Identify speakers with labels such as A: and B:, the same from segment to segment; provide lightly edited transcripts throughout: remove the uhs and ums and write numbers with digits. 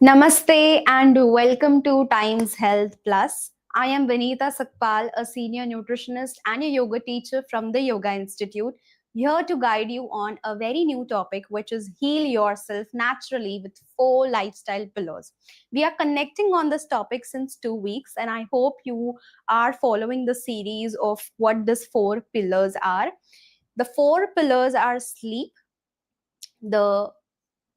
A: Namaste and welcome to Times Health Plus. I am Vinita Sakpal, a senior nutritionist and a yoga teacher from the Yoga Institute, here to guide you on a very new topic, which is heal yourself naturally with 4 lifestyle pillars. We are connecting on this topic since 2 weeks, and I hope you are following the series of what these 4 pillars are. The 4 pillars are sleep, the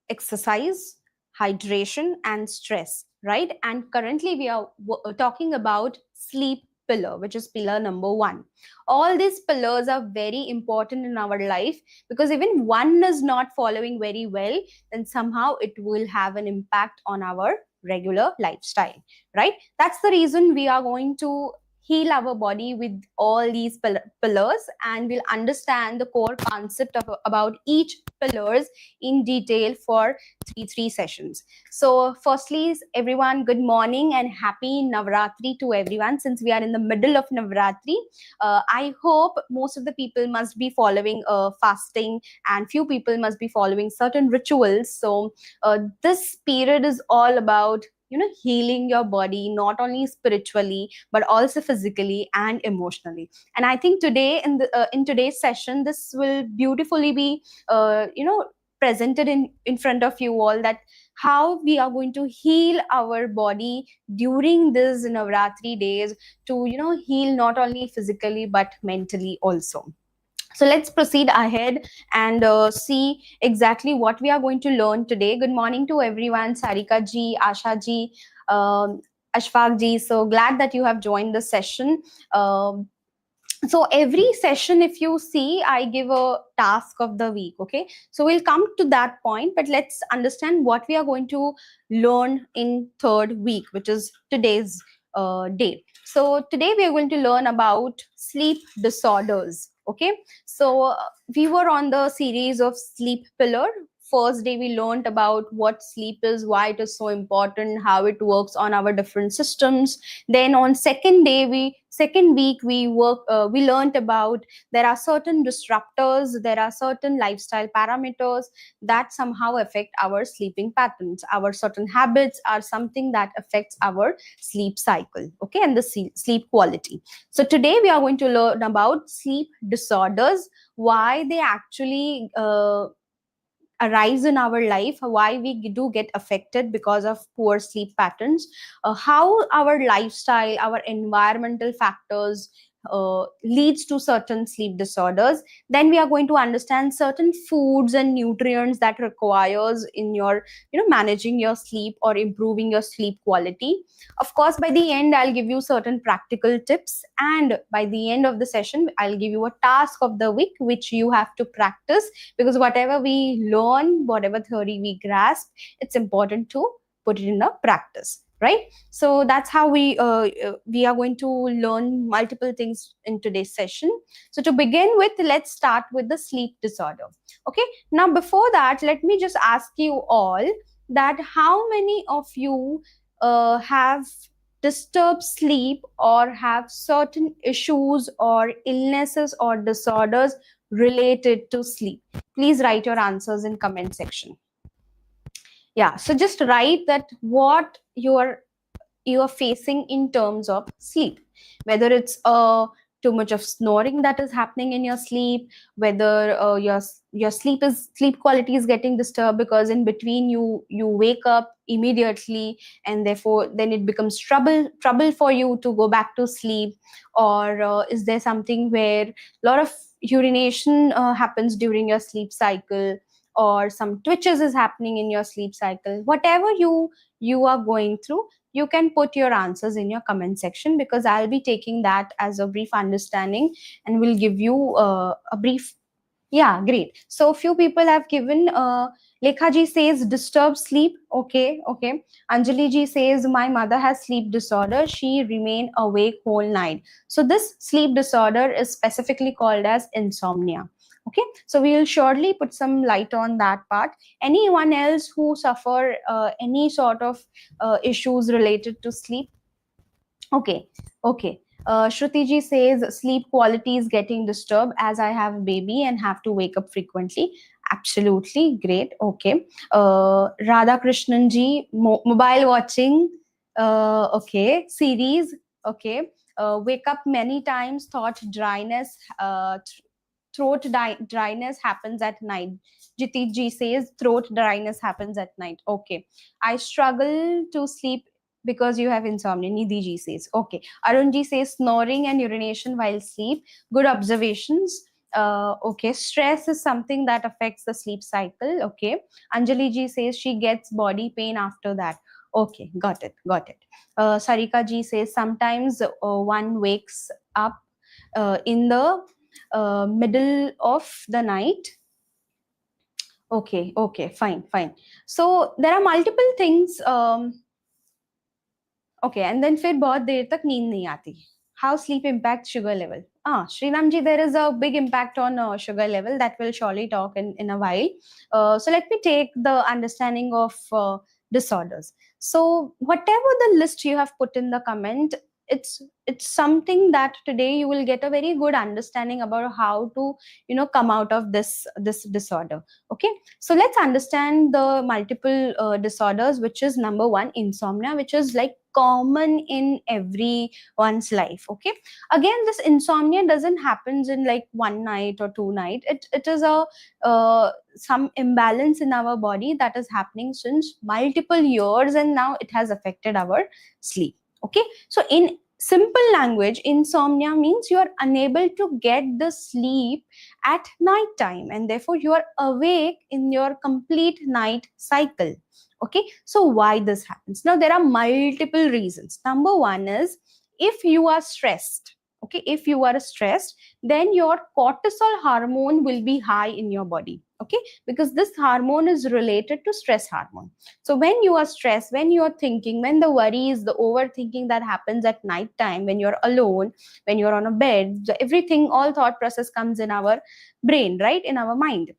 A: exercise, hydration, and stress, right? And currently, we are talking about sleep pillar, which is pillar number 1. All these pillars are very important in our life because even one is not following very well, then somehow it will have an impact on our regular lifestyle, right? That's the reason we are going to heal our body with all these pillars, and we'll understand the core concept of about each pillars in detail for three sessions. So firstly, everyone, good morning and happy Navratri to everyone. Since we are in the middle of Navratri, I hope most of the people must be following fasting, and few people must be following certain rituals. So this period is all about healing your body, not only spiritually but also physically and emotionally. And I think today in today's session, this will beautifully be presented in front of you all, that how we are going to heal our body during these Navratri days to heal not only physically but mentally also. So let's proceed ahead and see exactly what we are going to learn today. Good morning to everyone, Sarika ji, Asha ji, Ashfaq ji. So glad that you have joined the session. So every session, if you see, I give a task of the week. Okay, so we'll come to that point, but let's understand what we are going to learn in third week, which is today's day. So today we are going to learn about sleep disorders. Okay, so we were on the series of sleep pillar. First day we learned about what sleep is, why it is so important, how it works on our different systems. Then on second week we learned about there are certain disruptors, there are certain lifestyle parameters that somehow affect our sleeping patterns. Our certain habits are something that affects our sleep cycle, okay, and the sleep quality. So today we are going to learn about sleep disorders, why they actually arise in our life, why we do get affected because of poor sleep patterns, how our lifestyle, our environmental factors leads to certain sleep disorders. Then we are going to understand certain foods and nutrients that requires in your, managing your sleep or improving your sleep quality. Of course, by the end I'll give you certain practical tips, and by the end of the session I'll give you a task of the week which you have to practice, because whatever we learn, whatever theory we grasp, it's important to put it in a practice, right? So that's how we are going to learn multiple things in today's session. So to begin with, let's start with the sleep disorder. Okay, now before that, let me just ask you all that how many of you have disturbed sleep or have certain issues or illnesses or disorders related to sleep? Please write your answers in comment section. Yeah, so just write that what you are facing in terms of sleep, whether it's too much of snoring that is happening in your sleep, whether your sleep quality is getting disturbed because in between you wake up immediately, and therefore then it becomes trouble for you to go back to sleep. Or is there something where a lot of urination happens during your sleep cycle, or some twitches is happening in your sleep cycle? Whatever you are going through, you can put your answers in your comment section, because I'll be taking that as a brief understanding and will give you a brief. Yeah, great. So few people have given. Lekha ji says disturbed sleep. Okay, okay. Anjali ji says my mother has sleep disorder. She remain awake whole night. So this sleep disorder is specifically called as insomnia. Okay, so we will surely put some light on that part. Anyone else who suffer any sort of issues related to sleep? Okay, okay. Shruti ji says sleep quality is getting disturbed as I have a baby and have to wake up frequently. Absolutely great. Okay. Radha Krishnan ji, mobile watching. Okay. Series. Okay. Wake up many times. Thought dryness. Dryness happens at night. Jiti ji says throat dryness happens at night. Okay. I struggle to sleep because you have insomnia. Nidhi ji says. Okay. Arun ji says snoring and urination while sleep. Good observations. Okay. Stress is something that affects the sleep cycle. Okay. Anjali ji says she gets body pain after that. Okay. Got it. Got it. Sarika ji says sometimes one wakes up in the middle of the night. Okay. Okay. Fine. Fine. So there are multiple things. Okay, and then फिर बहुत देर तक नींद नहीं आती. How sleep impacts sugar level? Srinam ji, there is a big impact on sugar level that we'll surely talk in a while. So let me take the understanding of disorders. So whatever the list you have put in the comment, it's something that today you will get a very good understanding about how to come out of this disorder. Okay, so let's understand the multiple disorders, which is number one, insomnia, which is like common in everyone's life. Okay, again, this insomnia doesn't happens in like one night or two night. It is a some imbalance in our body that is happening since multiple years, and now it has affected our sleep. Okay, so in simple language, insomnia means you are unable to get the sleep at night time, and therefore you are awake in your complete night cycle. Okay, so why this happens? Now there are multiple reasons. Number one is if you are stressed. Okay, if you are stressed, then your cortisol hormone will be high in your body. Okay, because this hormone is related to stress hormone. So when you are stressed, when you are thinking, when the worries, the overthinking that happens at night time, when you're alone, when you're on a bed, everything, all thought process comes in our brain, right, in our mind.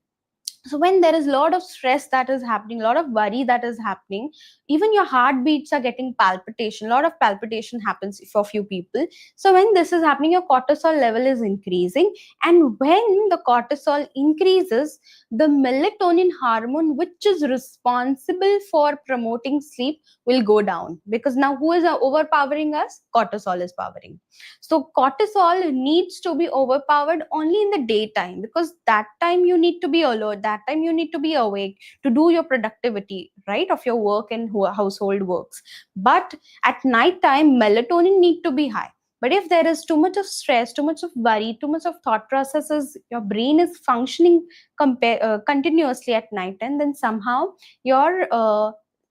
A: So when there is a lot of stress that is happening, a lot of worry that is happening, even your heartbeats are getting palpitation, a lot of palpitation happens for few people. So when this is happening, your cortisol level is increasing, and when the cortisol increases, the melatonin hormone, which is responsible for promoting sleep, will go down, because now who is overpowering us? Cortisol is powering. So cortisol needs to be overpowered only in the daytime, because that time you need to be alert, that time you need to be awake to do your productivity, right, of your work and household works. But at night time, melatonin need to be high. But if there is too much of stress, too much of worry, too much of thought processes, your brain is functioning continuously at night, and then somehow your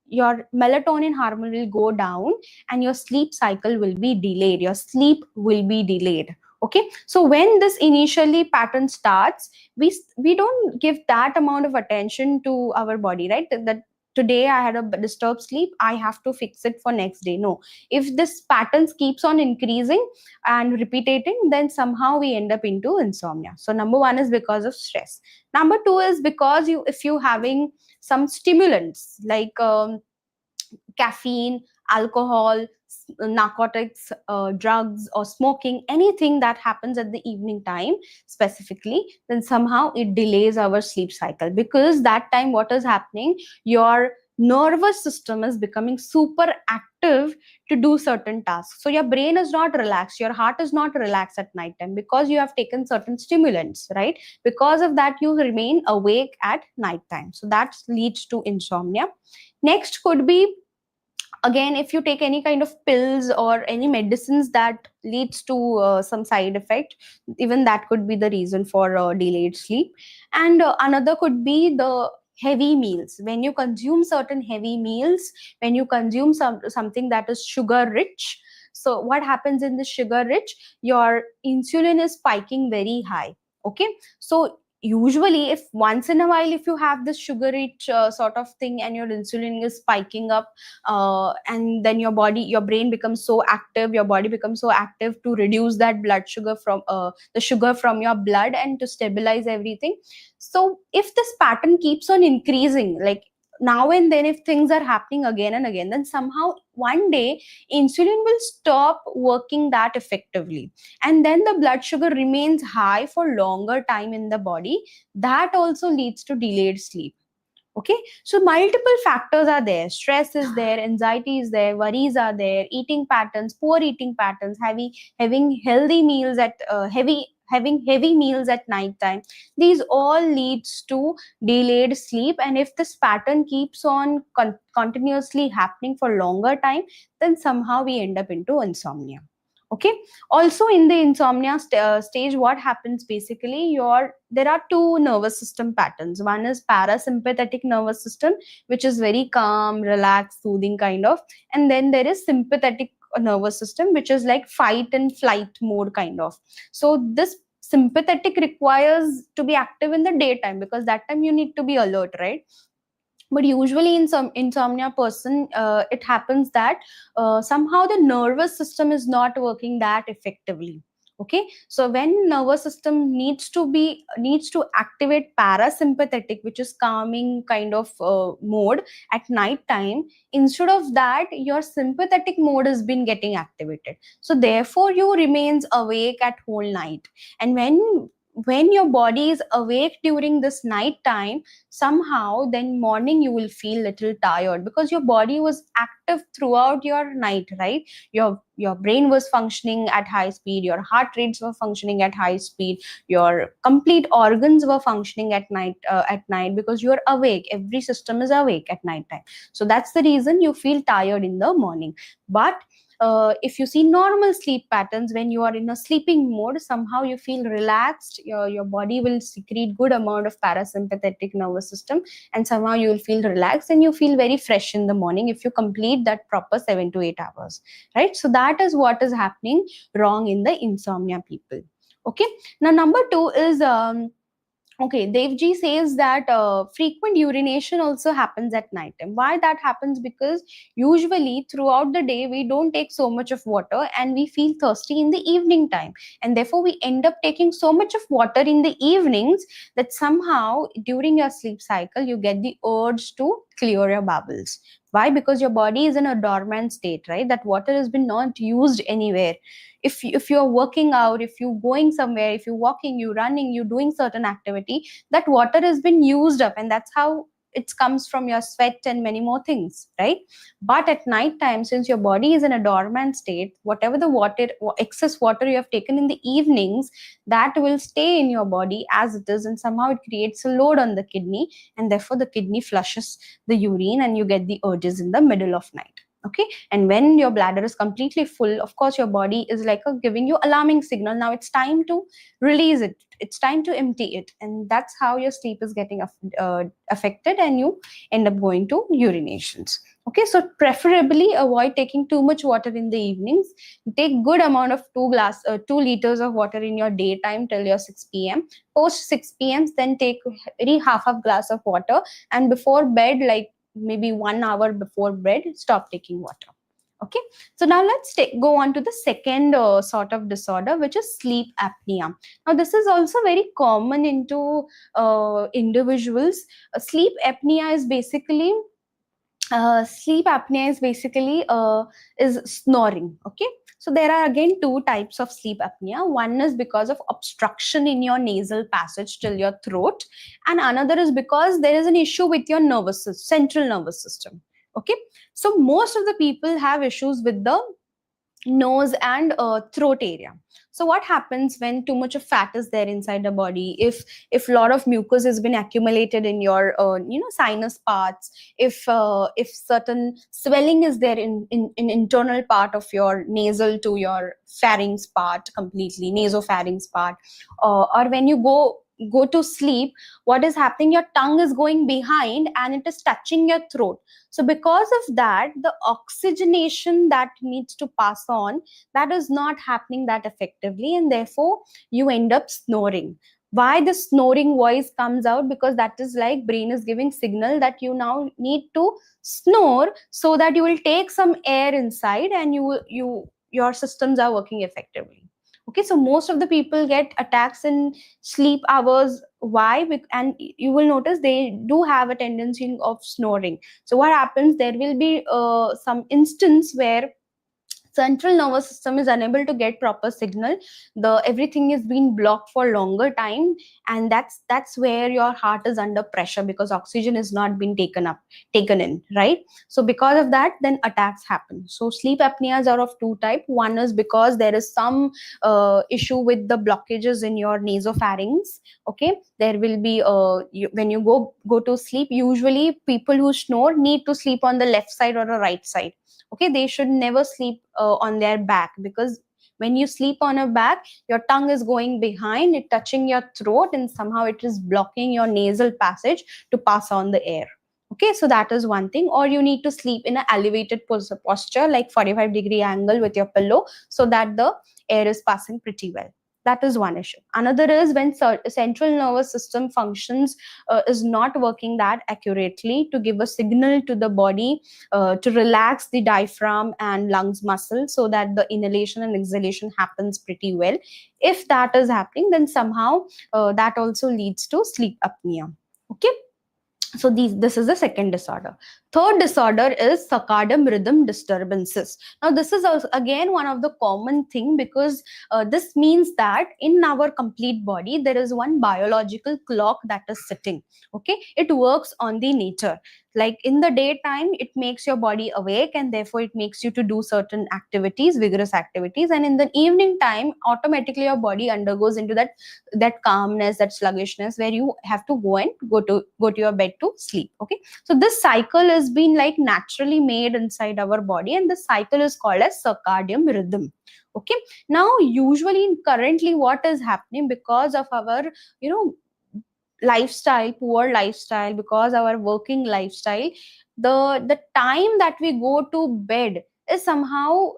A: your melatonin hormone will go down, and your sleep cycle will be delayed, your sleep will be delayed. Okay, so when this initially pattern starts, we don't give that amount of attention to our body, right, that today I had a disturbed sleep, I have to fix it for next day. No, if this pattern keeps on increasing and repeating, then somehow we end up into insomnia. So number one is because of stress. Number two is because you, if you having some stimulants like caffeine, alcohol, narcotics, drugs, or smoking, anything that happens at the evening time specifically, then somehow it delays our sleep cycle, because that time what is happening, your nervous system is becoming super active to do certain tasks. So your brain is not relaxed, your heart is not relaxed at night time, because you have taken certain stimulants, right? Because of that, you remain awake at night time. So that leads to insomnia. Next could be, again, if you take any kind of pills or any medicines that leads to some side effect, even that could be the reason for delayed sleep. And another could be the heavy meals. When you consume certain heavy meals, when you consume something that is sugar rich, so what happens in the sugar rich, your insulin is spiking very high. Okay, so usually, if once in a while, if you have this sugar rich sort of thing and your insulin is spiking up, and then your body, your brain becomes so active, your body becomes so active to reduce that blood sugar from the sugar from your blood and to stabilize everything. So if this pattern keeps on increasing, like now and then, if things are happening again and again, then somehow one day insulin will stop working that effectively, and then the blood sugar remains high for longer time in the body. That also leads to delayed sleep. Okay, so multiple factors are there, stress is there, anxiety is there, worries are there, eating patterns, poor eating patterns, having healthy meals at having heavy meals at night time, these all leads to delayed sleep. And if this pattern keeps on continuously happening for longer time, then somehow we end up into insomnia. Okay, also in the insomnia stage, what happens basically, your there are two nervous system patterns. One is parasympathetic nervous system, which is very calm, relaxed, soothing kind of, and then there is sympathetic nervous system, which is like fight and flight mode kind of. So this sympathetic requires to be active in the daytime, because that time you need to be alert, right? But usually in some insomnia person, it happens that somehow the nervous system is not working that effectively. Okay, so when nervous system needs to activate parasympathetic, which is calming kind of mode at night time, instead of that your sympathetic mode has been getting activated, so therefore you remains awake at whole night. And when your body is awake during this night time, somehow then morning you will feel little tired, because your body was active throughout your night, right? Your brain was functioning at high speed, your heart rates were functioning at high speed, your complete organs were functioning at night, because you're awake, every system is awake at night time. So that's the reason you feel tired in the morning. But if you see normal sleep patterns, when you are in a sleeping mode, somehow you feel relaxed, your body will secrete good amount of parasympathetic nervous system, and somehow you will feel relaxed and you feel very fresh in the morning if you complete that proper 7 to 8 hours, right? So that is what is happening wrong in the insomnia people. Okay, now number 2 is okay, Devji says that frequent urination also happens at night time. Why that happens? Because usually throughout the day we don't take so much of water and we feel thirsty in the evening time, and therefore we end up taking so much of water in the evenings that somehow during your sleep cycle you get the urge to clear your bowels. Why? Because your body is in a dormant state, right? That water has been not used anywhere. If you're working out, if you're going somewhere, if you're walking, you're running, you're doing certain activity, that water has been used up, and that's how it comes from your sweat and many more things, right? But at night time, since your body is in a dormant state, whatever the water, excess water you have taken in the evenings, that will stay in your body as it is, and somehow it creates a load on the kidney, and therefore the kidney flushes the urine and you get the urges in the middle of night. Okay, and when your bladder is completely full, of course your body is like giving you alarming signal, now it's time to release it, it's time to empty it, and that's how your sleep is getting affected and you end up going to urinations. Okay, so preferably avoid taking too much water in the evenings. Take good amount of 2 liters of water in your daytime till your 6 p.m. Post 6 p.m. then take very half a glass of water, and before bed, like maybe 1 hour before bed, stop taking water. Okay, so now let's go on to the second sort of disorder, which is sleep apnea. Now this is also very common into individuals. Sleep apnea is basically is snoring. Okay, so there are again 2 types of sleep apnea. One is because of obstruction in your nasal passage till your throat, and another is because there is an issue with your central nervous system. Okay, so most of the people have issues with the nose and throat area. So what happens when too much of fat is there inside the body, if a lot of mucus has been accumulated in your sinus parts, if certain swelling is there in internal part of your nasal to your pharynx part, completely nasopharynx part, or when you go to sleep, what is happening, your tongue is going behind and it is touching your throat. So because of that, the oxygenation that needs to pass on, that is not happening that effectively, and therefore you end up snoring. Why the snoring voice comes out? Because that is like brain is giving signal that you now need to snore so that you will take some air inside and your systems are working effectively. Okay, so most of the people get attacks in sleep hours. Why? And you will notice they do have a tendency of snoring. So what happens, there will be some instance where central nervous system is unable to get proper signal, the everything is being blocked for longer time, and that's where your heart is under pressure because oxygen is not being taken in, right? So because of that, then attacks happen. So sleep apneas are of 2 type. One is because there is some issue with the blockages in your nasopharynx. Okay, there will be when you go to sleep, usually people who snore need to sleep on the left side or the right side. Okay, they should never sleep on their back, because when you sleep on a back, your tongue is going behind it, touching your throat, and somehow it is blocking your nasal passage to pass on the air. Okay, so that is one thing. Or you need to sleep in an elevated posture, like 45-degree angle with your pillow, so that the air is passing pretty well. That is one issue. Another is when central nervous system functions is not working that accurately to give a signal to the body to relax the diaphragm and lungs muscle so that the inhalation and exhalation happens pretty well. If that is happening, then somehow that also leads to sleep apnea. Okay, so this is the second disorder. Third disorder is circadian rhythm disturbances. Now this is also again one of the common thing, because this means that in our complete body there is one biological clock that is sitting. Okay, it works on the nature. Like in the daytime, it makes your body awake and therefore it makes you to do certain activities, vigorous activities, and in the evening time automatically your body undergoes into that calmness, that sluggishness, where you have to go to your bed to sleep. Okay, so this cycle is has been like naturally made inside our body, and the cycle is called as circadian rhythm. Okay, now usually currently what is happening, because of our you know lifestyle, poor lifestyle, because our working lifestyle, the time that we go to bed is somehow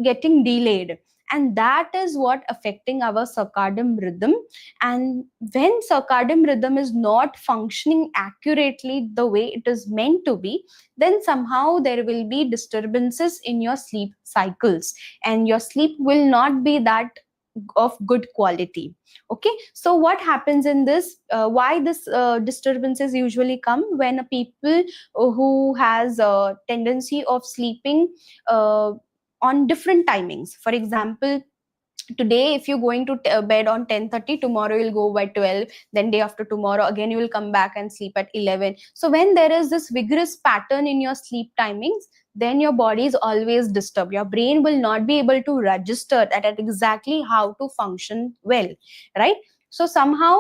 A: getting delayed, and that is what affecting our circadian rhythm. And when circadian rhythm is not functioning accurately the way it is meant to be, then somehow there will be disturbances in your sleep cycles, and your sleep will not be that of good quality. Okay, so what happens in this, why this disturbances usually come when a people who has a tendency of sleeping uh, on different timings. For example, today if you're going to bed on 10:30, tomorrow you'll go by 12, then day after tomorrow again you will come back and sleep at 11. So when there is this vigorous pattern in your sleep timings, then your body is always disturbed. Your brain will not be able to register that at exactly how to function well, right? So somehow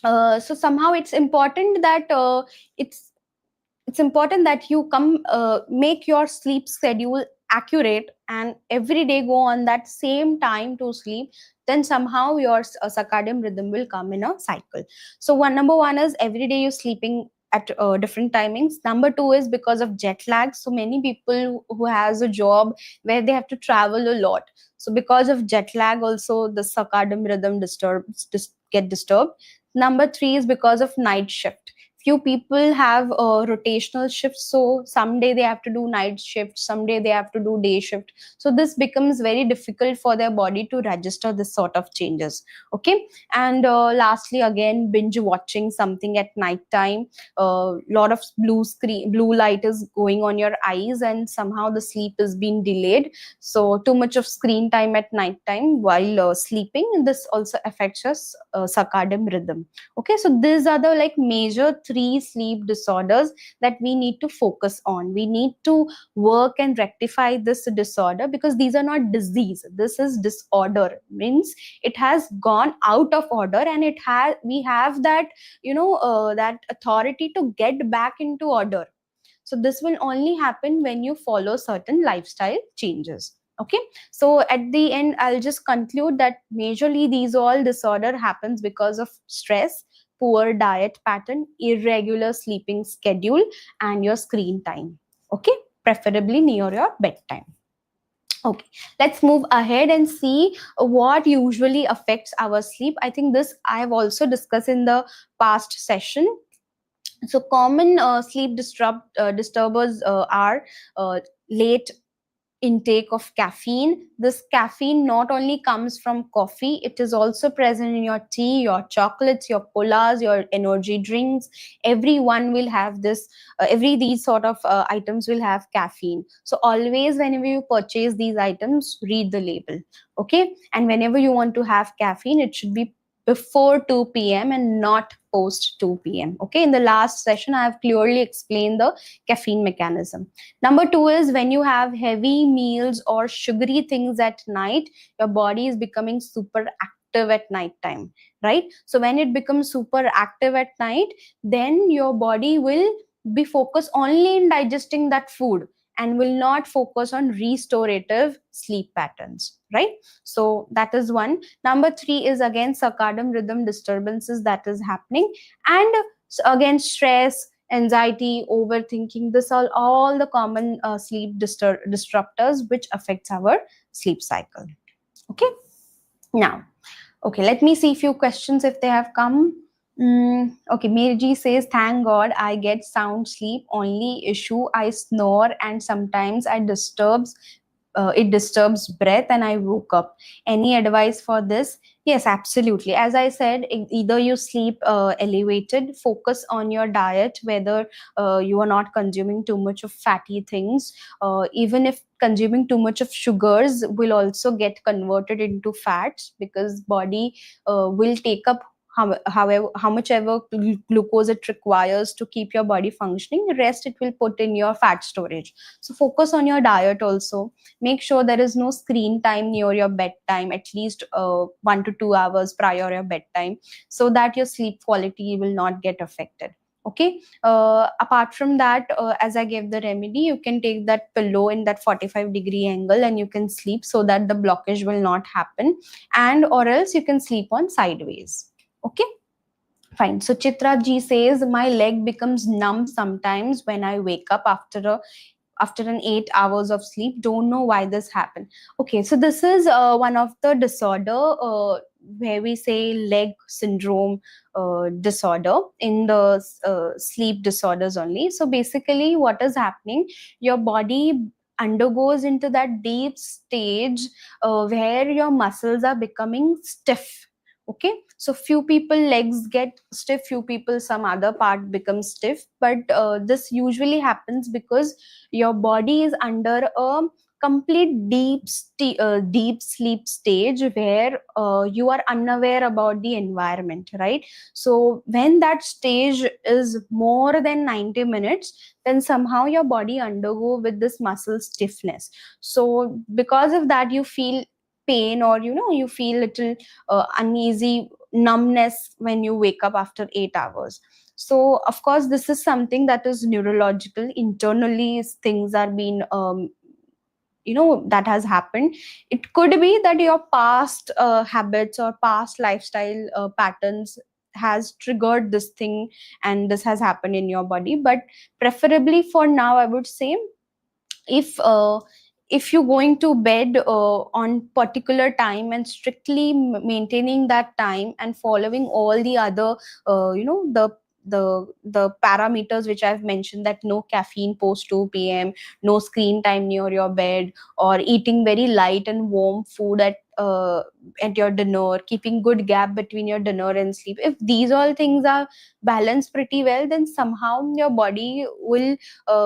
A: it's important that it's important that you come make your sleep schedule accurate and every day go on that same time to sleep. Then somehow your circadian rhythm will come in a cycle. So number one is every day you're sleeping at different timings. Number two is because of jet lag. So many people who has a job where they have to travel a lot, so because of jet lag also the circadian rhythm get disturbed. Number three is because of night shift. Few people have rotational shifts, so someday they have to do night shift, someday they have to do day shift. So this becomes very difficult for their body to register this sort of changes. Okay, and lastly again, binge watching something at night time. A lot of blue light is going on your eyes, and somehow the sleep is being delayed. So too much of screen time at night time while sleeping, and this also affects us circadian rhythm. Okay, so these are the like major three sleep disorders that we need to focus on. We need to work and rectify this disorder, because these are not disease, this is disorder. Means it has gone out of order, and we have that that authority to get back into order. So this will only happen when you follow certain lifestyle changes. Okay, so at the end I'll just conclude that majorly these all disorder happens because of stress, poor diet pattern, irregular sleeping schedule, and your screen time. Okay, preferably near your bedtime. Okay, let's move ahead and see what usually affects our sleep. I think this I have also discussed in the past session. So common disturbers are late intake of caffeine. This caffeine not only comes from coffee, it is also present in your tea, your chocolates, your colas, your energy drinks. Everyone will have this, every these sort of items will have caffeine. So always whenever you purchase these items, read the label. Okay, and whenever you want to have caffeine, it should be before 2 p.m. and not post 2 p.m. Okay, in the last session I have clearly explained the caffeine mechanism. Number two is when you have heavy meals or sugary things at night, your body is becoming super active at night time, right? So when it becomes super active at night, then your body will be focused only in digesting that food and will not focus on restorative sleep patterns, right? So that is one. Number three is again circadian rhythm disturbances that is happening, and again stress, anxiety, overthinking. This are all the common sleep disruptors which affects our sleep cycle. Okay, now, okay, let me see a few questions if they have come. Okay, Mirji says, thank God I get sound sleep. Only issue, I snore and sometimes it disturbs breath and I woke up. Any advice for this? Yes, absolutely. As I said, either you sleep elevated, focus on your diet, whether you are not consuming too much of fatty things. Even if consuming too much of sugars will also get converted into fats, because body will take up how much ever glucose it requires to keep your body functioning. The rest it will put in your fat storage. So focus on your diet also. Make sure there is no screen time near your bedtime, at least 1 to 2 hours prior your bedtime, so that your sleep quality will not get affected. Okay. Apart from that, as I gave the remedy, you can take that pillow in that 45-degree angle and you can sleep so that the blockage will not happen, and or else you can sleep on sideways. Okay. Fine. So Chitra ji says, my leg becomes numb sometimes when I wake up after an 8 hours of sleep. Don't know why this happened. Okay, so this is one of the disorder where we say leg syndrome disorder in the sleep disorders only. So basically, what is happening? Your body undergoes into that deep stage where your muscles are becoming stiff. Okay, so few people legs get stiff, few people some other part becomes stiff, but this usually happens because your body is under a complete deep sleep stage where you are unaware about the environment, right? So when that stage is more than 90 minutes, then somehow your body undergo with this muscle stiffness. So because of that, you feel pain, or you feel little uneasy numbness when you wake up after 8 hours. So of course this is something that is neurological. Internally things are being that has happened. It could be that your past habits or past lifestyle patterns has triggered this thing, and this has happened in your body. But preferably for now, I would say, if if you're going to bed on particular time and strictly maintaining that time and following all the other the parameters which I've mentioned, that no caffeine post 2 p.m., no screen time near your bed, or eating very light and warm food at your dinner, keeping good gap between your dinner and sleep, if these all things are balanced pretty well, then somehow your body will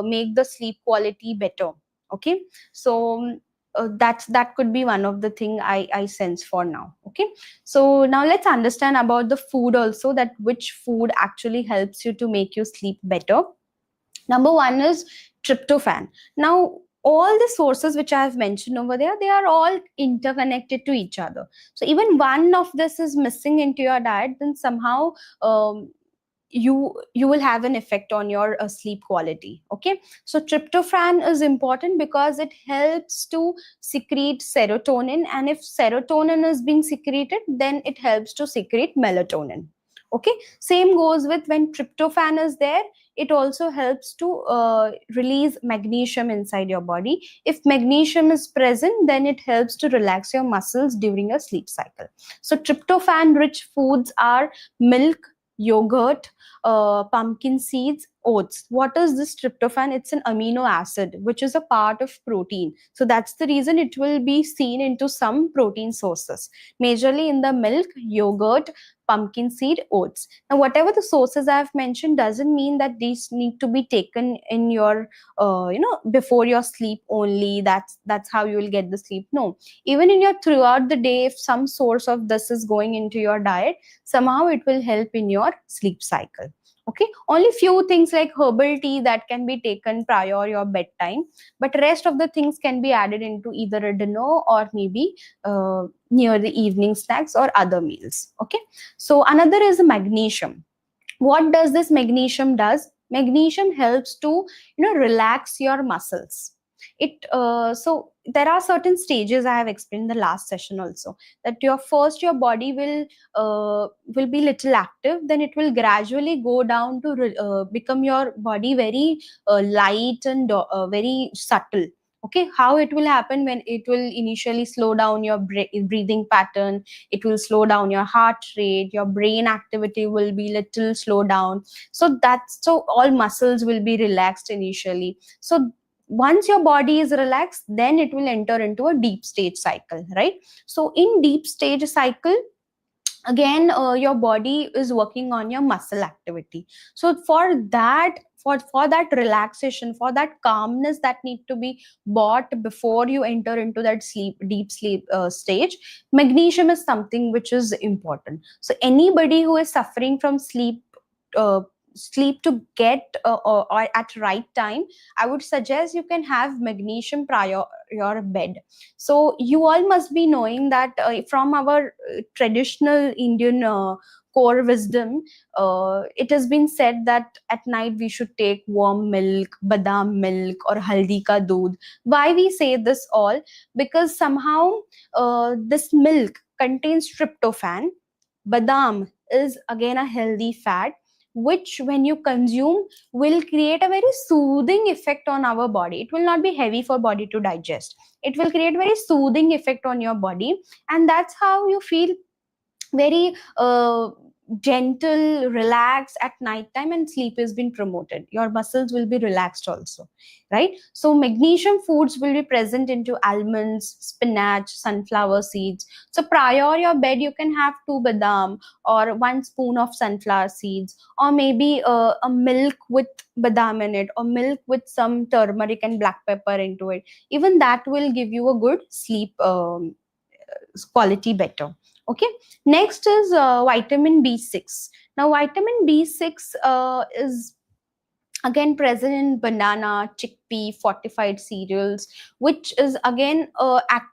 A: make the sleep quality better. Okay. So that could be one of the thing I sense for now. Okay. So now let's understand about the food also, that which food actually helps you to make you sleep better. Number one is tryptophan. Now all the sources which I have mentioned over there, they are all interconnected to each other. So even one of this is missing into your diet, then somehow you will have an effect on your sleep quality. Okay. So tryptophan is important because it helps to secrete serotonin, and if serotonin is being secreted, then it helps to secrete melatonin. Okay. Same goes with when tryptophan is there, it also helps to release magnesium inside your body. If magnesium is present, then it helps to relax your muscles during a sleep cycle. So tryptophan rich foods are milk, yogurt, pumpkin seeds, oats. What is this tryptophan? It's an amino acid which is a part of protein. So that's the reason it will be seen into some protein sources, majorly in the milk, yogurt, pumpkin seed, oats. Now, whatever the sources I've mentioned doesn't mean that these need to be taken in your, before your sleep only. That's how you will get the sleep. No, even in your throughout the day, if some source of this is going into your diet, somehow it will help in your sleep cycle. Okay. Only few things like herbal tea that can be taken prior your bedtime, but rest of the things can be added into either a dinner or maybe near the evening snacks or other meals. Okay. So another is magnesium. What does this magnesium does? Magnesium helps to relax your muscles. It so there are certain stages I have explained in the last session also, that your body will be little active, then it will gradually go down to become your body very light and very subtle. Okay. How it will happen? When it will initially slow down your breathing pattern, it will slow down your heart rate, your brain activity will be little slow down. So all muscles will be relaxed initially. So once your body is relaxed, then it will enter into a deep stage cycle, right? So in deep stage cycle, again your body is working on your muscle activity. So for that relaxation, for that calmness that need to be bought before you enter into that deep sleep stage, magnesium is something which is important. So anybody who is suffering from uh, sleep to get or at right time, I would suggest you can have magnesium prior your bed. So you all must be knowing that from our traditional Indian core wisdom, it has been said that at night we should take warm milk, badam milk, or haldi ka doodh. Why we say this all? Because somehow this milk contains tryptophan. Badam is again a healthy fat, which when you consume will create a very soothing effect on our body. It will not be heavy for body to digest. It will create very soothing effect on your body, and that's how you feel very gentle, relaxed at night time, and sleep has been promoted. Your muscles will be relaxed also, right? So magnesium foods will be present into almonds, spinach, sunflower seeds. So prior your bed, you can have 2 badam or 1 spoon of sunflower seeds, or maybe a milk with badam in it, or milk with some turmeric and black pepper into it. Even that will give you a good sleep quality better. Okay, next is vitamin B6. Now vitamin B6 is again present in banana, chickpea, fortified cereals, which is again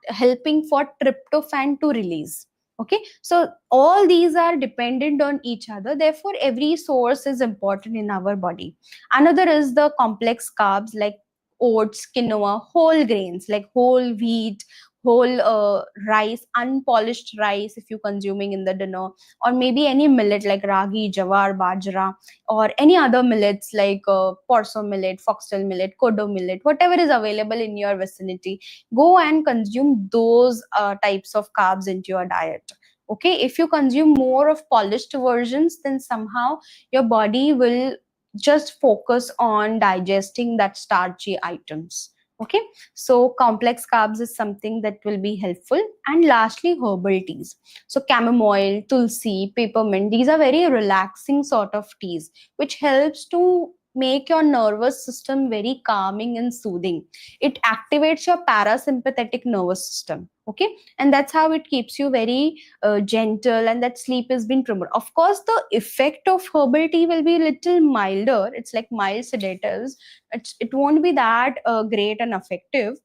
A: helping for tryptophan to release. Okay, so all these are dependent on each other, therefore every source is important in our body. Another is the complex carbs like oats, quinoa, whole grains like whole wheat, whole rice, unpolished rice if you're consuming in the dinner, or maybe any millet like ragi, jawar, bajra, or any other millets like porso millet, foxtail millet, kodo millet, whatever is available in your vicinity. Go and consume those types of carbs into your diet. Okay, if you consume more of polished versions, then somehow your body will just focus on digesting that starchy items. Okay, so complex carbs is something that will be helpful. And lastly, herbal teas. So chamomile, tulsi, peppermint, these are very relaxing sort of teas, which helps to make your nervous system very calming and soothing. It activates your parasympathetic nervous system. Okay, and that's how it keeps you very gentle, and that sleep has been promoted. Of course, the effect of herbal tea will be a little milder. It's like mild sedatives. It won't be that great and effective,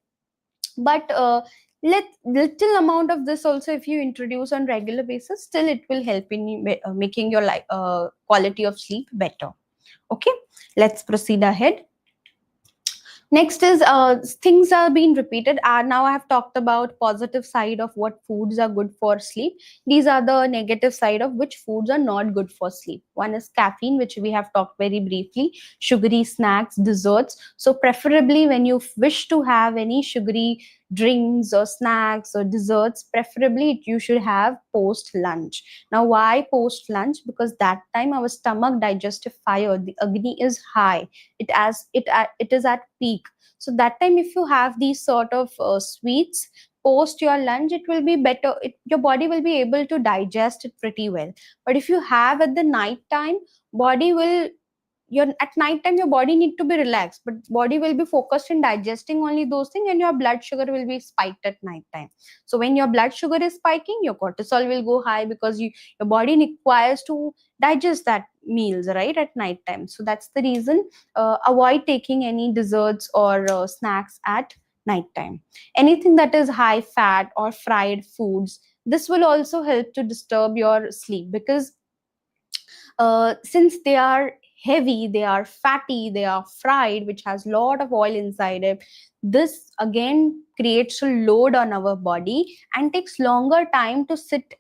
A: but little amount of this also if you introduce on regular basis, still it will help in making your quality of sleep better. Okay, let's proceed ahead. Next is things are being repeated. Now I have talked about positive side of what foods are good for sleep. These are the negative side of which foods are not good for sleep. One is caffeine, which we have talked very briefly, sugary snacks, desserts. So preferably when you wish to have any sugary drinks or snacks or desserts, preferably you should have post lunch. Now why post lunch? Because that time our stomach digestive fire, the agni is high. It is at peak. So that time if you have these sort of sweets post your lunch, it will be better. Your body will be able to digest it pretty well. But if you have at the night time, body will, your at night time your body need to be relaxed, but body will be focused in digesting only those things, and your blood sugar will be spiked at night time. So when your blood sugar is spiking, your cortisol will go high, because your body requires to digest that meals right at night time. So that's the reason, avoid taking any desserts or snacks at night time. Anything that is high fat or fried foods, this will also help to disturb your sleep, because since they are heavy, they are fatty, they are fried, which has a lot of oil inside it, this again creates a load on our body and takes longer time to sit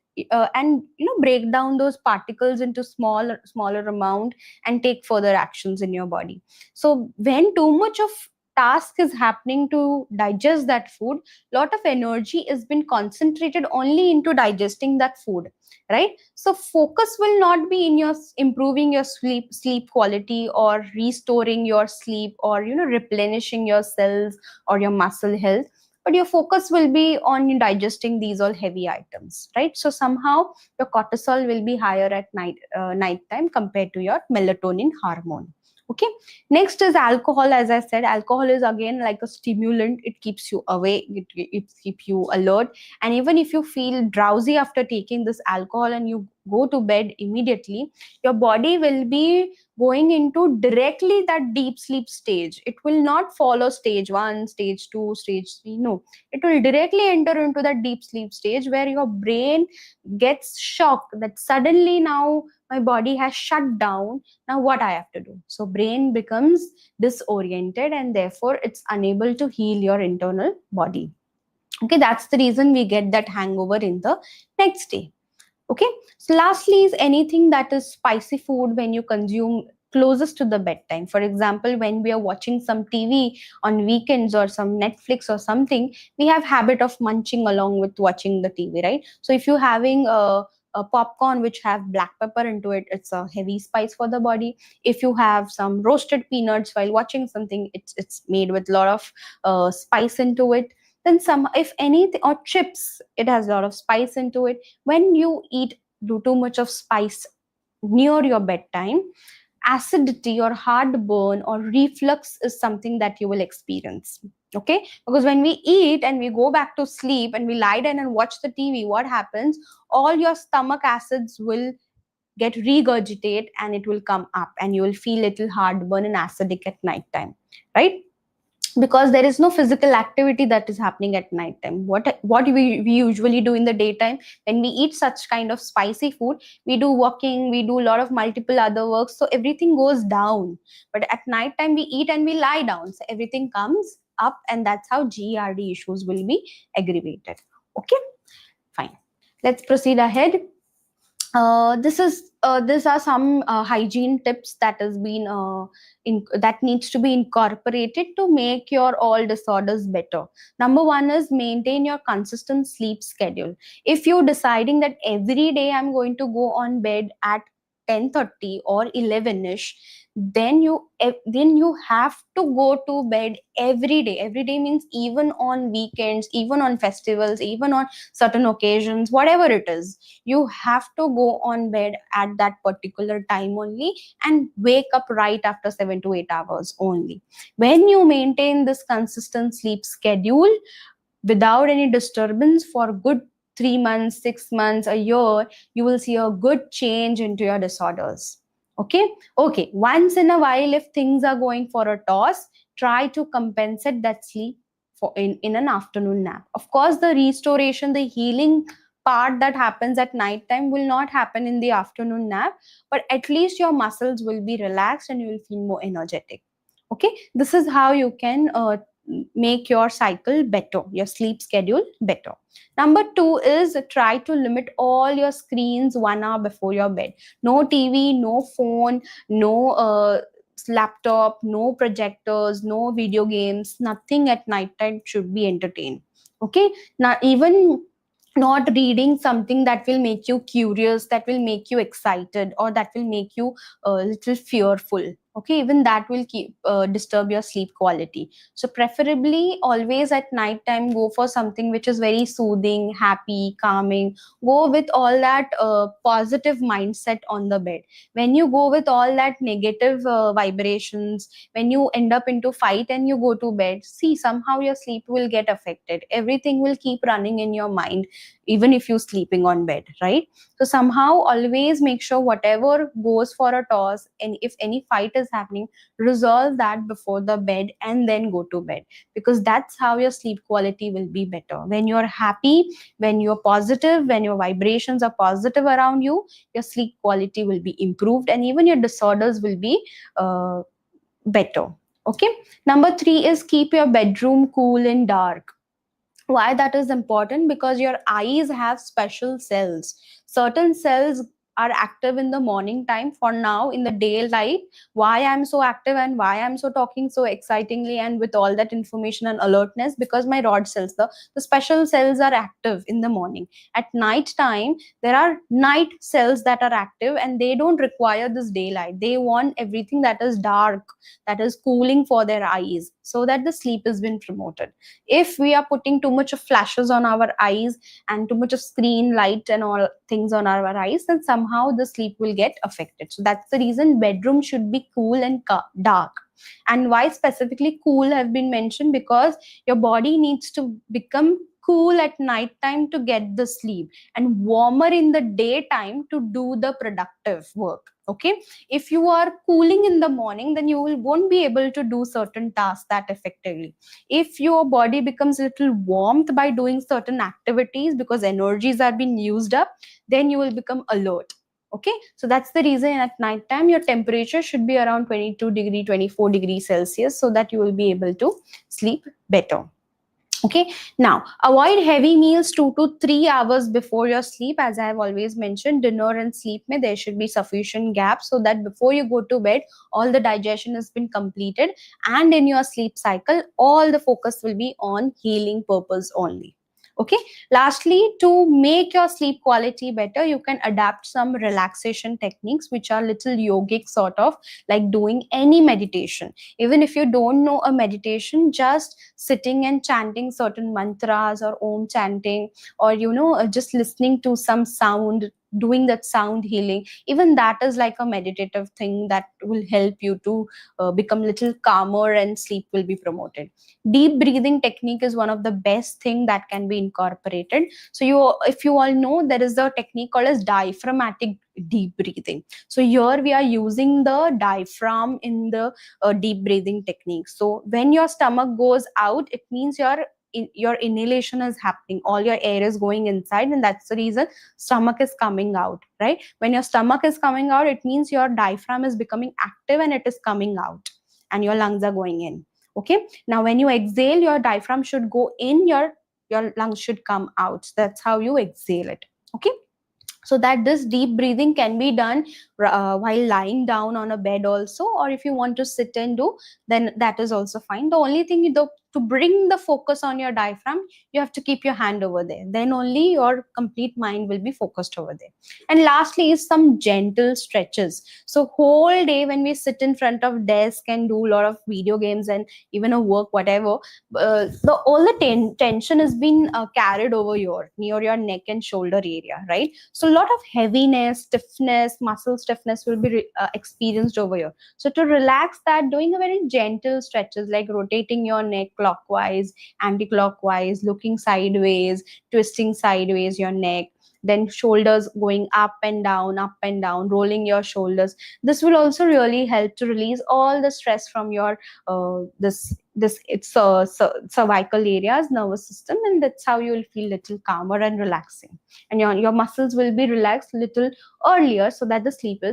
A: and break down those particles into smaller amount and take further actions in your body. So when too much of task is happening to digest that food, lot of energy has been concentrated only into digesting that food, right? So focus will not be in your improving your sleep quality, or restoring your sleep, or replenishing your cells or your muscle health, but your focus will be on digesting these all heavy items, right? So somehow your cortisol will be higher at night time compared to your melatonin hormone. Okay, next is alcohol. As I said, alcohol is again like a stimulant. It keeps you awake, it keeps you alert, and even if you feel drowsy after taking this alcohol and you go to bed immediately, your body will be going into directly that deep sleep stage. It will not follow stage 1, stage 2, stage 3. No, it will directly enter into that deep sleep stage where your brain gets shocked that suddenly now my body has shut down. Now what I have to do? So brain becomes disoriented and therefore it's unable to heal your internal body. Okay, that's the reason we get that hangover in the next day. Okay, so lastly is anything that is spicy food when you consume closest to the bedtime. For example, when we are watching some TV on weekends or some Netflix or something, we have habit of munching along with watching the TV, right? So if you're having a popcorn which have black pepper into it, it's a heavy spice for the body. If you have some roasted peanuts while watching something, it's made with a lot of spice into it. Then some, if anything, or chips, it has a lot of spice into it. When you eat do too much of spice near your bedtime, acidity or heartburn or reflux is something that you will experience. Okay, because when we eat and we go back to sleep and we lie down and watch the TV, what happens? All your stomach acids will get regurgitate and it will come up and you will feel little heartburn and acidic at night time, right? Because there is no physical activity that is happening at night time. What we usually do in the daytime, when we eat such kind of spicy food, we do walking, we do a lot of multiple other works, so everything goes down. But at night time we eat and we lie down, so everything comes up, and that's how GERD issues will be aggravated. Okay, fine, let's proceed ahead. These are some hygiene tips that has been that needs to be incorporated to make your all disorders better. Number one is maintain your consistent sleep schedule. If you're deciding that every day I'm going to go on bed at 10:30 or 11ish, then you have to go to bed every day. Every day means even on weekends, even on festivals, even on certain occasions, whatever it is, you have to go on bed at that particular time only and wake up right after 7 to 8 hours only. When you maintain this consistent sleep schedule without any disturbance for good 3 months, 6 months, a year, you will see a good change into your disorders. Okay, okay, once in a while if things are going for a toss, try to compensate that sleep in an afternoon nap. Of course, the restoration, the healing part that happens at night time will not happen in the afternoon nap, but at least your muscles will be relaxed and you will feel more energetic. Okay, this is how you can make your cycle better, your sleep schedule better. Number two is try to limit all your screens 1 hour before your bed. No TV, no phone, no laptop, no projectors, no video games, nothing at night time should be entertained. Okay, now even not reading something that will make you curious, that will make you excited, or that will make you a little fearful. Okay, even that will keep disturb your sleep quality. So preferably always at night time go for something which is very soothing, happy, calming. Go with all that positive mindset on the bed. When you go with all that negative vibrations, when you end up into fight and you go to bed, see, somehow your sleep will get affected. Everything will keep running in your mind even if you're sleeping on bed, right? So somehow always make sure whatever goes for a toss, and if any fight is happening, resolve that before the bed and then go to bed, because that's how your sleep quality will be better. When you're happy, when you're positive, when your vibrations are positive around you, your sleep quality will be improved and even your disorders will be better. Okay, number three is keep your bedroom cool and dark. Why that is important? Because your eyes have special cells. Certain cells are active in the morning time. For now in the daylight, why I'm so active and why I'm so talking so excitingly and with all that information and alertness, because my rod cells, the special cells are active in the morning. At night time there are night cells that are active and they don't require this daylight. They want everything that is dark, that is cooling for their eyes, so that the sleep has been promoted. If we are putting too much of flashes on our eyes and too much of screen light and all things on our eyes, then somehow the sleep will get affected. So that's the reason bedroom should be cool and dark. And why specifically cool have been mentioned? Because your body needs to become cool at night time to get the sleep, and warmer in the daytime to do the productive work. Okay, if you are cooling in the morning, then you won't be able to do certain tasks that effectively. If your body becomes a little warmed by doing certain activities because energies are being used up, then you will become alert. Okay, so that's the reason at night time your temperature should be around 22 degree 24 degrees Celsius, so that you will be able to sleep better. Okay, now avoid heavy meals 2 to 3 hours before your sleep. As I have always mentioned, dinner and sleep may there should be sufficient gap, so that before you go to bed, all the digestion has been completed, and in your sleep cycle, all the focus will be on healing purpose only. Okay, lastly, to make your sleep quality better, you can adapt some relaxation techniques which are little yogic sort of, like doing any meditation. Even if you don't know a meditation, just sitting and chanting certain mantras or om chanting, or just listening to some sound, doing that sound healing, even that is like a meditative thing that will help you to become little calmer, and sleep will be promoted. Deep breathing technique is one of the best thing that can be incorporated. So if you all know, there is a technique called as diaphragmatic deep breathing. So here we are using the diaphragm in the deep breathing technique. So when your stomach goes out, it means your inhalation is happening, all your air is going inside, and that's the reason stomach is coming out, right? When your stomach is coming out, it means your diaphragm is becoming active and it is coming out, and your lungs are going in. Okay, now when you exhale, your diaphragm should go in, your lungs should come out. That's how you exhale it. Okay, so that this deep breathing can be done while lying down on a bed also, or if you want to sit and do, then that is also fine. The only thing to bring the focus on your diaphragm, you have to keep your hand over there, then only your complete mind will be focused over there. And lastly is some gentle stretches. So whole day when we sit in front of desk and do a lot of video games and even a work whatever, the all the tension has been carried over your near your neck and shoulder area, right? So a lot of heaviness, stiffness, muscle stiffness will be experienced over here. So to relax that, doing a very gentle stretches like rotating your neck clockwise, anti-clockwise, looking sideways, twisting sideways your neck, then shoulders going up and down, rolling your shoulders. This will also really help to release all the stress from your this it's cervical areas, nervous system, and that's how you will feel little calmer and relaxing, and your muscles will be relaxed little earlier, so that the sleep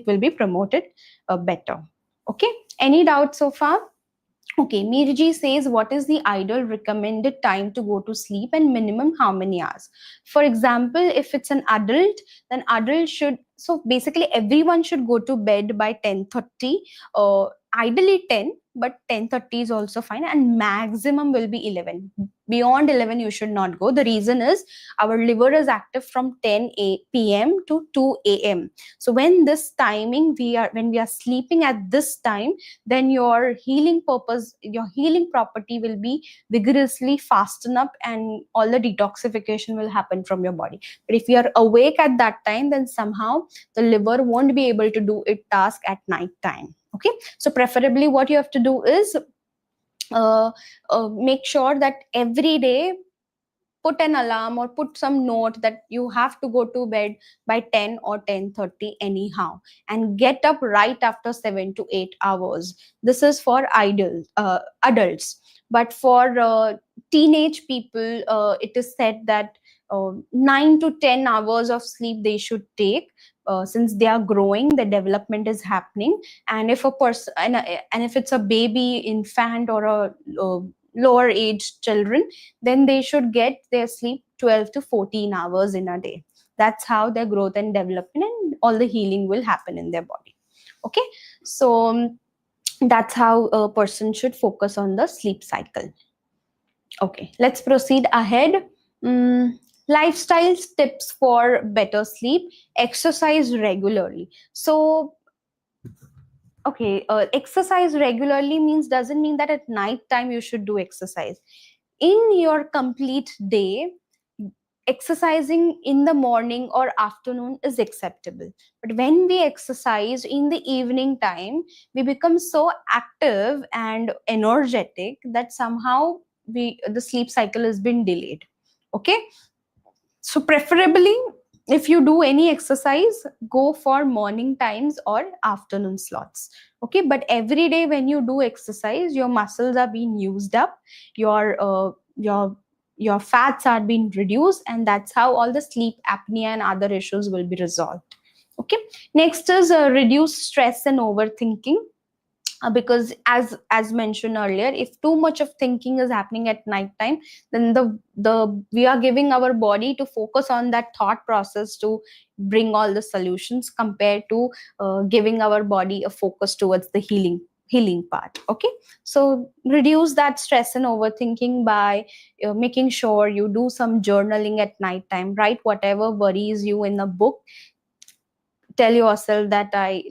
A: will be promoted better. Okay, any doubts so far? Okay, Mirji says, what is the ideal recommended time to go to sleep and minimum how many hours? For example, if it's an adult, then adult should, so basically everyone should go to bed by 10:30, ideally 10, but 10:30 is also fine, and maximum will be 11. Beyond 11, you should not go. The reason is our liver is active from 10 p.m. to 2 a.m. So when this timing, when we are sleeping at this time, then your healing purpose, your healing property will be vigorously fasten up, and all the detoxification will happen from your body. But if you are awake at that time, then somehow the liver won't be able to do its task at night time. Okay, so preferably what you have to do is make sure that every day put an alarm or put some note that you have to go to bed by 10 or 10:30 anyhow, and get up right after 7 to 8 hours. This is for adults, but for teenage people, it is said that 9 to 10 hours of sleep they should take, since they are growing, the development is happening. And if a person, and if it's a baby, infant, or a lower age children, then they should get their sleep 12 to 14 hours in a day. That's how their growth and development and all the healing will happen in their body. Okay, so that's how a person should focus on the sleep cycle. Okay, let's proceed ahead. Lifestyle tips for better sleep: exercise regularly. So okay, exercise regularly means, doesn't mean that at night time you should do exercise. In your complete day, exercising in the morning or afternoon is acceptable, but when we exercise in the evening time, we become so active and energetic that somehow the sleep cycle has been delayed. Okay, so preferably, if you do any exercise, go for morning times or afternoon slots. Okay, but every day when you do exercise, your muscles are being used up, your your fats are being reduced, and that's how all the sleep apnea and other issues will be resolved. Okay, next is reduce stress and overthinking. Because as mentioned earlier, if too much of thinking is happening at night time, then the we are giving our body to focus on that thought process to bring all the solutions, compared to giving our body a focus towards the healing part. Okay, so reduce that stress and overthinking by making sure you do some journaling at night time. Write whatever worries you in a book. Tell yourself that I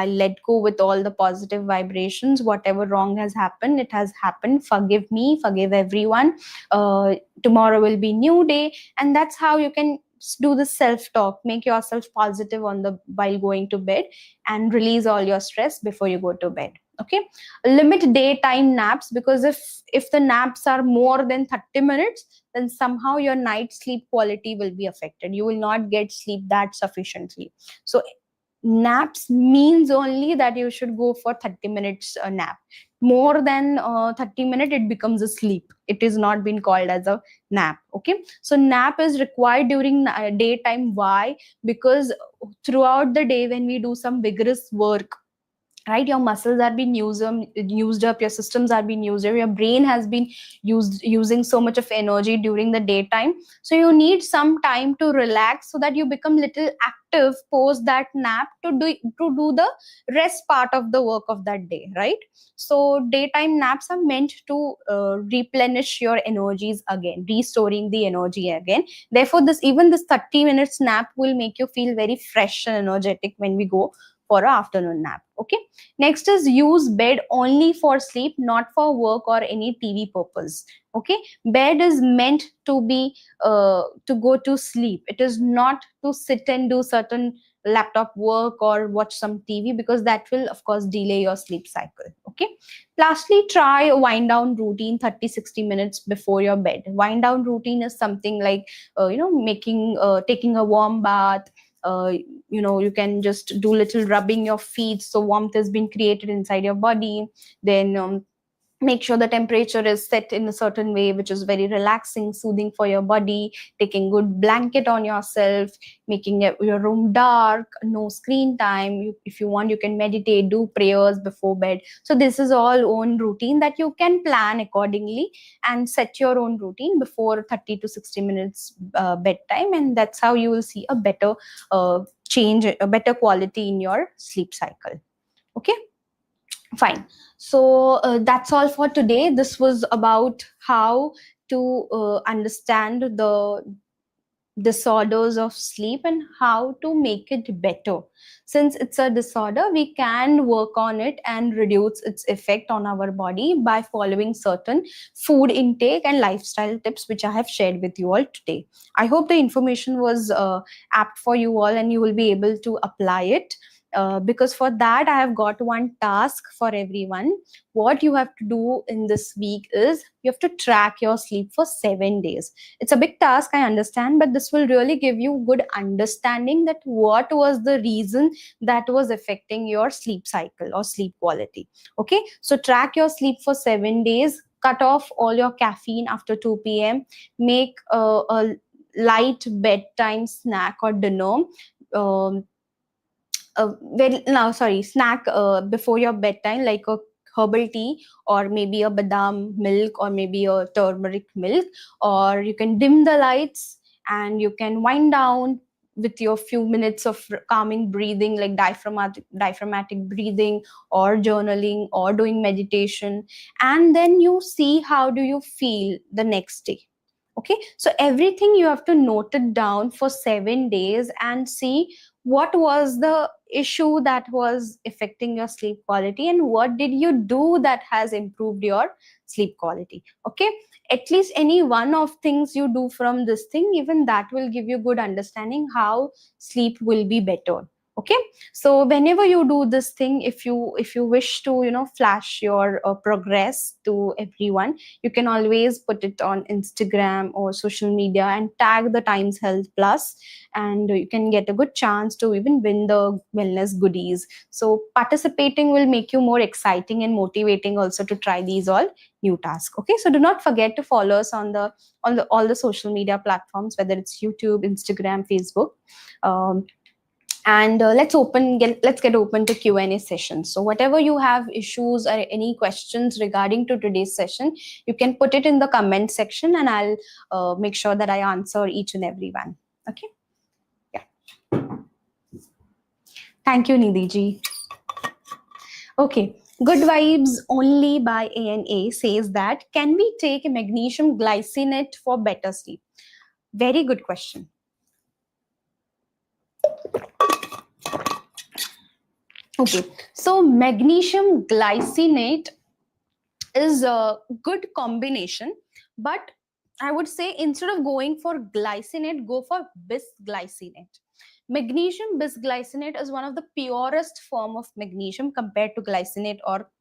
A: let go with all the positive vibrations. Whatever wrong has happened, it has happened. Forgive me, forgive everyone. Tomorrow will be new day, and that's how you can do the self talk. Make yourself positive on the while going to bed, and release all your stress before you go to bed. Okay, limit daytime naps, because if the naps are more than 30 minutes, then somehow your night sleep quality will be affected. You will not get sleep that sufficiently. So naps means only that you should go for 30 minutes a nap. More than 30 minutes, it becomes a sleep. It is not been called as a nap. Okay, so nap is required during daytime. Why? Because throughout the day, when we do some vigorous work, right, your muscles are being used up, your systems are being used up, your brain has been using so much of energy during the daytime. So you need some time to relax, so that you become little active post that nap to do the rest part of the work of that day, right? So daytime naps are meant to replenish your energies again, restoring the energy again. Therefore, this 30 minutes nap will make you feel very fresh and energetic when we go for an afternoon nap. Okay, next is use bed only for sleep, not for work or any TV purpose. Okay, bed is meant to be to go to sleep. It is not to sit and do certain laptop work or watch some TV, because that will of course delay your sleep cycle. Okay, lastly, try a wind down routine 30-60 minutes before your bed. Wind down routine is something like making taking a warm bath. You can just do little rubbing your feet, so warmth has been created inside your body. Then make sure the temperature is set in a certain way which is very relaxing, soothing for your body. Taking good blanket on yourself, making your room dark, no screen time. If you want, you can meditate, do prayers before bed. So this is all own routine that you can plan accordingly, and set your own routine before 30 to 60 minutes bedtime, and that's how you will see a better change, a better quality in your sleep cycle. Okay, fine. So that's all for today. This was about how to understand the disorders of sleep and how to make it better. Since it's a disorder, we can work on it and reduce its effect on our body by following certain food intake and lifestyle tips, which I have shared with you all today. I hope the information was apt for you all, and you will be able to apply it. Because for that, I have got one task for everyone. What you have to do in this week is you have to track your sleep for 7 days. It's a big task, I understand, but this will really give you good understanding that what was the reason that was affecting your sleep cycle or sleep quality. Okay, so track your sleep for 7 days. Cut off all your caffeine after 2 p.m. Make a light bedtime snack or dinner. Um, snack before your bedtime, like a herbal tea, or maybe a badam milk, or maybe a turmeric milk. Or you can dim the lights, and you can wind down with your few minutes of calming breathing, like diaphragmatic breathing, or journaling, or doing meditation. And then you see how do you feel the next day. Okay, so everything you have to note it down for 7 days, and see what was the issue that was affecting your sleep quality, and what did you do that has improved your sleep quality. Okay, at least any one of things you do from this thing, even that will give you good understanding how sleep will be better. Okay, so whenever you do this thing, if you wish to flash your progress to everyone, you can always put it on Instagram or social media and tag the Times Health Plus, and you can get a good chance to even win the wellness goodies. So participating will make you more exciting and motivating also to try these all new tasks. Okay, so do not forget to follow us on the all the social media platforms, whether it's YouTube, Instagram, Facebook. And let's get open to Q&A session. So whatever you have issues or any questions regarding to today's session, you can put it in the comment section, and I'll make sure that I answer each and every one. Okay, yeah, thank you, Nidhi ji. Okay, good vibes only by ANA says that, can we take magnesium glycinate for better sleep? Very good question. Okay, so magnesium glycinate is a good combination, but I would say instead of going for glycinate, go for bisglycinate. Magnesium bisglycinate is one of the purest form of magnesium compared to glycinate or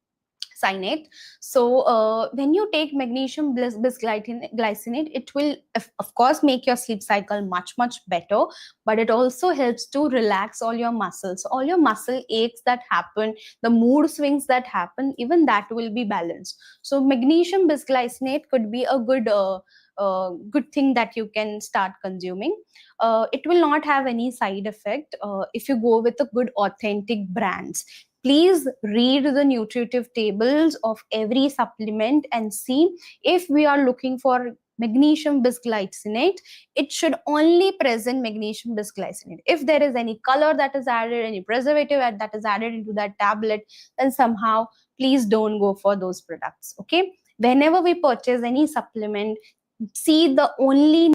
A: cyanate. So when you take magnesium bisglycinate, it will of course make your sleep cycle much better, but it also helps to relax all your muscles. All your muscle aches that happen, the mood swings that happen, even that will be balanced. So magnesium bisglycinate could be a good thing that you can start consuming. It will not have any side effect if you go with a good authentic brands. Please read the nutritive tables of every supplement and see if we are looking for magnesium bisglycinate, it should only present magnesium bisglycinate. If there is any color that is added, any preservative that is added into that tablet, then somehow please don't go for those products. Okay, whenever we purchase any supplement, see the only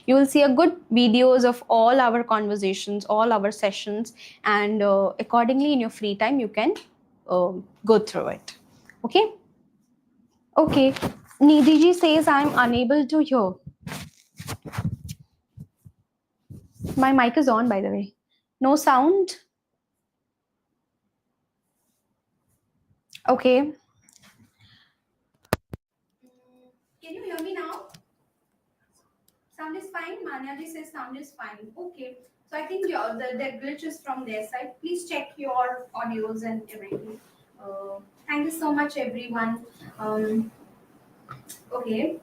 A: you will see a good videos of all our conversations, all our sessions, and accordingly in your free time you can go through it. Okay, okay, Nidhi ji says I'm unable to hear. My mic is on, by the way. No sound. Okay, can you hear me now? Sound is fine. Manya ji says sound is fine. Okay. So I think the glitch is from their side. Please check your audios and everything. Thank you so much, everyone. Okay.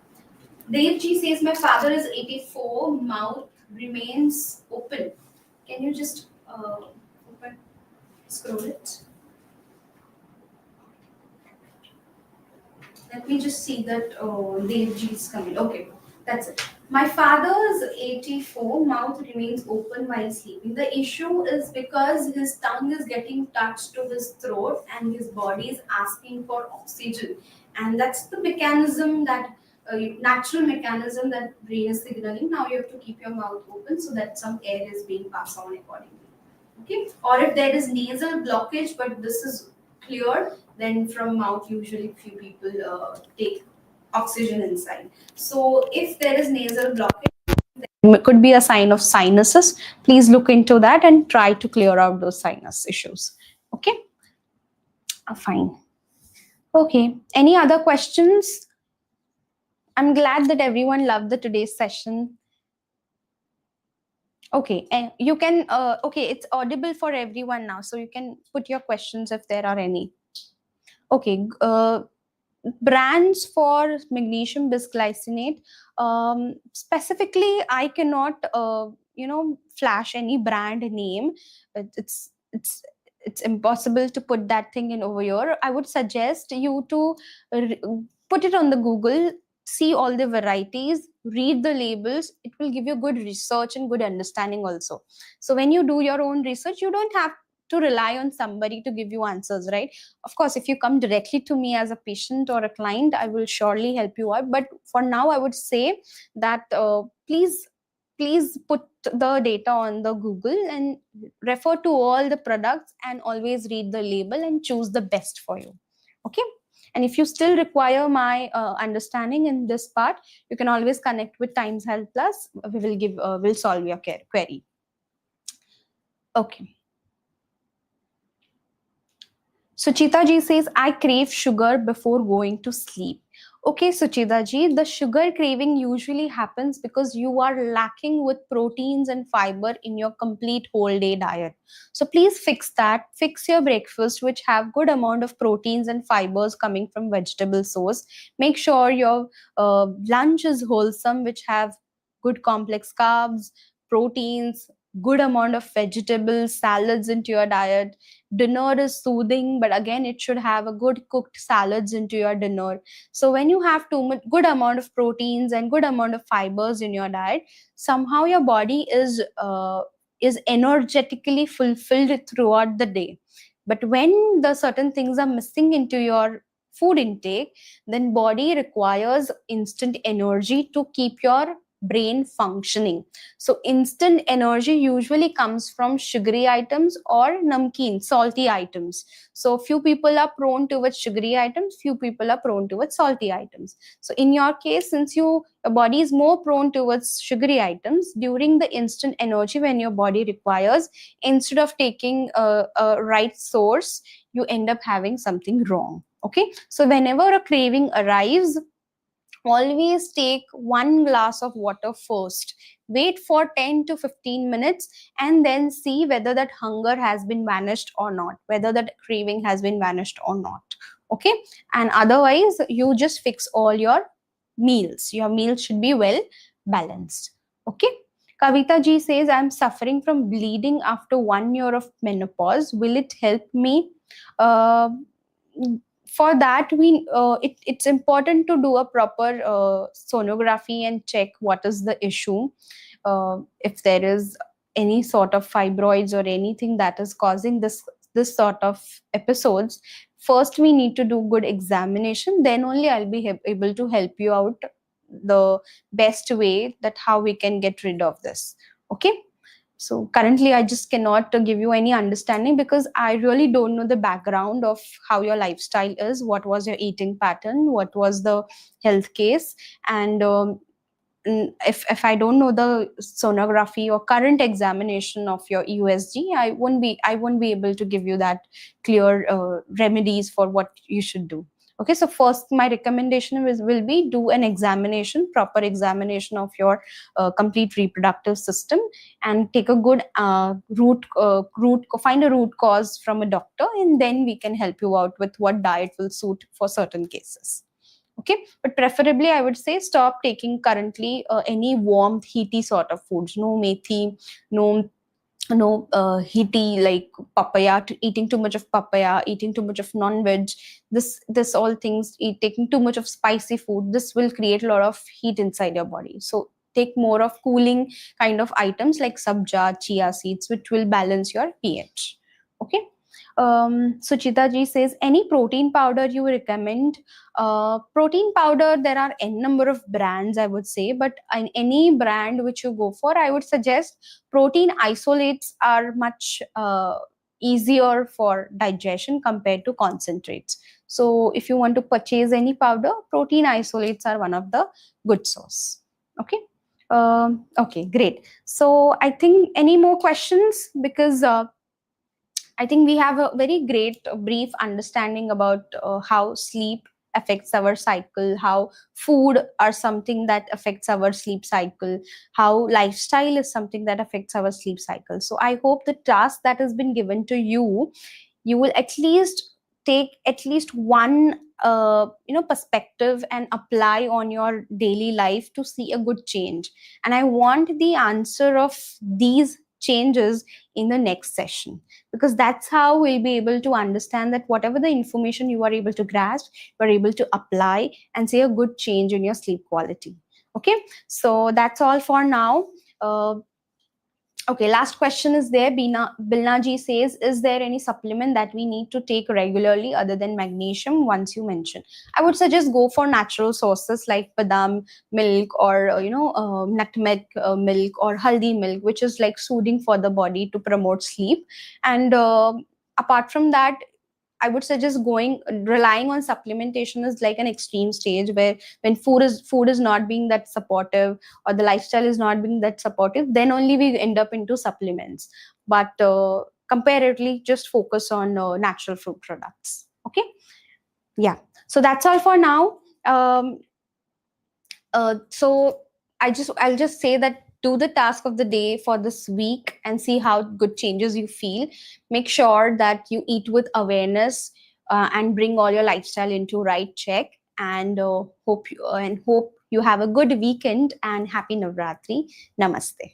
A: Dev ji says my father is 84. Mouth remains open. Can you just open, scroll it? Let me just see that Devji is coming. Okay, that's it. My father's 84, mouth remains open while sleeping. The issue is because his tongue is getting touched to his throat and his body is asking for oxygen. And that's the mechanism that, natural mechanism that brain is signaling. Now you have to keep your mouth open so that some air is being passed on accordingly. Okay, or if there is nasal blockage but this is clear, then from mouth usually few people take oxygen inside. So if there is nasal blockage, it could be a sign of sinuses. Please look into that and try to clear out those sinus issues. Okay, fine. Okay, any other questions? I'm glad that everyone loved the today's session. Okay, and you can okay, it's audible for everyone now, so you can put your questions if there are any. Okay, brands for magnesium bisglycinate. Specifically, I cannot flash any brand name. It's impossible to put that thing in over here. I would suggest you to put it on the Google, see all the varieties, read the labels. It will give you good research and good understanding also. So when you do your own research, you don't have to rely on somebody to give you answers, right? Of course, if you come directly to me as a patient or a client, I will surely help you out. But for now, I would say that please put the data on the Google and refer to all the products and always read the label and choose the best for you. Okay. And if you still require my understanding in this part, you can always connect with Times Health Plus. We'll solve your query. Okay. Suchita ji says, I crave sugar before going to sleep. Okay, Suchita ji, the sugar craving usually happens because you are lacking with proteins and fiber in your complete whole day diet. So please fix that. Fix your breakfast, which have good amount of proteins and fibers coming from vegetable source. Make sure your lunch is wholesome, which have good complex carbs, proteins, good amount of vegetables, salads into your diet. Dinner is soothing, but again, it should have a good cooked salads into your dinner. So when you have too much good amount of proteins and good amount of fibers in your diet, somehow your body is energetically fulfilled throughout the day. But when the certain things are missing into your food intake, then body requires instant energy to keep your brain functioning. So instant energy usually comes from sugary items or namkeen, salty items. So few people are prone towards sugary items, few people are prone towards salty items. So in your case, since your body is more prone towards sugary items, during the instant energy when your body requires, instead of taking a right source, you end up having something wrong. Okay, so whenever a craving arrives, always take one glass of water first. Wait for 10 to 15 minutes and then see whether that hunger has been vanished or not, whether that craving has been vanished or not. Okay, and otherwise you just fix all your meals. Your meals should be well balanced. Okay. Kavita ji says, I'm suffering from bleeding after 1 year of menopause. Will it help me? Uh, for that, it's important to do a proper sonography and check what is the issue. If there is any sort of fibroids or anything that is causing this sort of episodes, first we need to do good examination, then only I'll be able to help you out the best way that how we can get rid of this. Okay, so currently I just cannot give you any understanding because I really don't know the background of how your lifestyle is, what was your eating pattern, what was the health case, and if I don't know the sonography or current examination of your USG, I won't be able to give you that clear remedies for what you should do. Okay, so first my recommendation will be do an examination, proper examination of your complete reproductive system, and take a good find a root cause from a doctor, and then we can help you out with what diet will suit for certain cases. Okay, but preferably I would say stop taking currently any warm heaty sort of foods. No methi, no heaty like papaya, eating too much of papaya, eating too much of non-veg. This all things, taking too much of spicy food, this will create a lot of heat inside your body. So take more of cooling kind of items like sabja, chia seeds, which will balance your pH. Okay. Suchita ji says, any protein powder you recommend? Protein powder, there are n number of brands, I would say, but in any brand which you go for, I would suggest protein isolates are much easier for digestion compared to concentrates. So if you want to purchase any powder, protein isolates are one of the good source. Okay. Okay, great. So I think any more questions? Because I think we have a very great brief understanding about how sleep affects our cycle, how food are something that affects our sleep cycle, how lifestyle is something that affects our sleep cycle. So I hope the task that has been given to you, you will at least take at least one perspective and apply on your daily life to see a good change. And I want the answer of these changes in the next session, because that's how we'll be able to understand that whatever the information you are able to grasp, you are able to apply and see a good change in your sleep quality. Okay, so that's all for now. Okay, last question is there. Bilna ji says, is there any supplement that we need to take regularly other than magnesium? Once you mention, I would suggest go for natural sources like badam milk or nutmeg milk or haldi milk, which is like soothing for the body to promote sleep. And apart from that, I would suggest going relying on supplementation is like an extreme stage where when food is not being that supportive or the lifestyle is not being that supportive, then only we end up into supplements. But comparatively, just focus on natural food products. Okay, yeah. So that's all for now. Um, so I'll just say that do the task of the day for this week and see how good changes you feel. Make sure that you eat with awareness and bring all your lifestyle into right check. And hope you have a good weekend and happy Navratri. Namaste.